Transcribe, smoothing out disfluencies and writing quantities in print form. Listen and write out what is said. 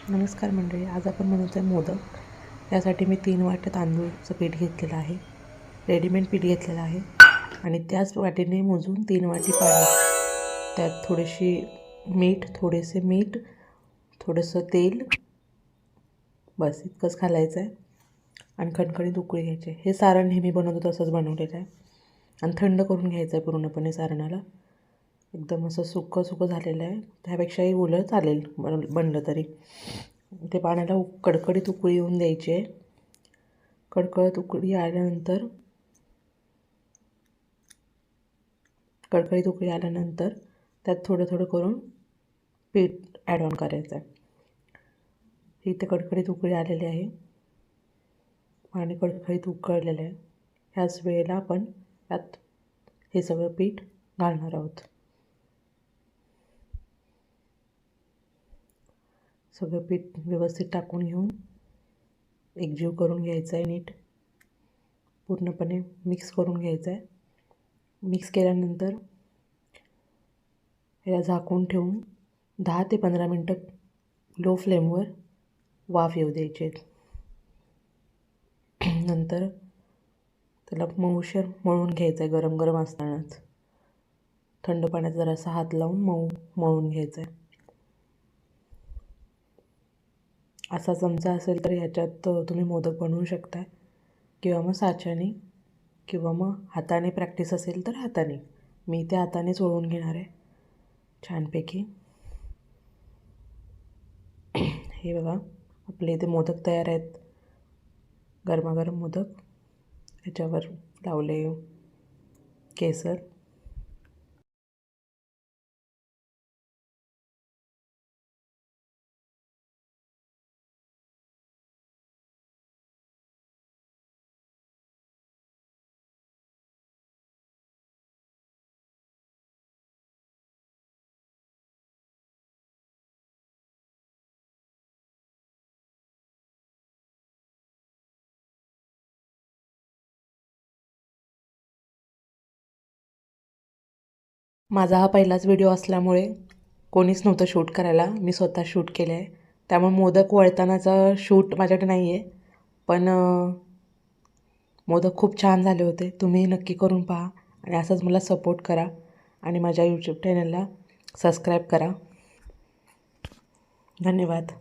नमस्कार मंडळी, आज आपण बनवतो आहे मोदक। यासाठी मी 3 वाट्या तांदूळचं पीठ घेतलेलं आहे, रेडीमेड पीठ घेतलेलं आहे आणि त्याच वाटीने मोजून 3 वाटी पाणी, त्यात थोडेसे मीठ, थोडंसं तेल, बस इतकंच घालायचं आहे आणि खणखणीत उकळी घ्यायची। हे सारण नेहमी बनवतो तसंच बनवलेलं आहे आणि थंड करून घ्यायचं आहे पूर्णपणे सारणाला। एकदम असं सुकं झालेलं आहे, त्यापेक्षाही ओलं चालेल बनलं तरी। ते पाण्याला कडकडीत उकळी येऊन द्यायची आहे। कडकडीत उकळी आल्यानंतर त्यात थोडं थोडं करून पीठ ॲड ऑन करायचं आहे। इथे कडकडीत उकळी आलेली आहे, पाणी कडकडीत उकळलेलं आहे। ह्याच वेळेला आपण त्यात हे सगळं पीठ घालणार आहोत। सगळं पीठ व्यवस्थित टाकून घेऊन एकजीव करून घ्यायचं आहे, नीट पूर्णपणे मिक्स करून घ्यायचं आहे। मिक्स केल्यानंतर याला झाकून ठेवून 10 ते 15 मिनटं लो फ्लेमवर वाफ येऊ द्यायची। नंतर त्याला मऊसर मळून घ्यायचं आहे, गरम गरम असतानाच। थंड पाण्यात जरासा हात लावून मळून घ्यायचं आहे। असा चमचा असेल तर ह्याच्यात तुम्ही मोदक बनवू शकता, किंवा मग साच्याने, किंवा मग हाताने प्रॅक्टिस असेल तर हाताने। मी ते हातानेच वळून घेणार आहे छानपैकी। हे बघा, आपले इथे मोदक तयार आहेत, गरमागरम मोदक। ह्याच्यावर लावले केसर। माझा हा पहिलाच व्हिडिओ असल्यामुळे कोणीच नव्हतं शूट करायला, मी स्वतः शूट केलं आहे। त्यामुळे मोदक वळतानाचा शूट माझ्याकडे नाही आहे, पण मोदक खूप छान झाले होते। तुम्ही नक्की करून पहा आणि असंच मला सपोर्ट करा आणि माझ्या यूट्यूब चॅनलला सबस्क्राईब करा। धन्यवाद।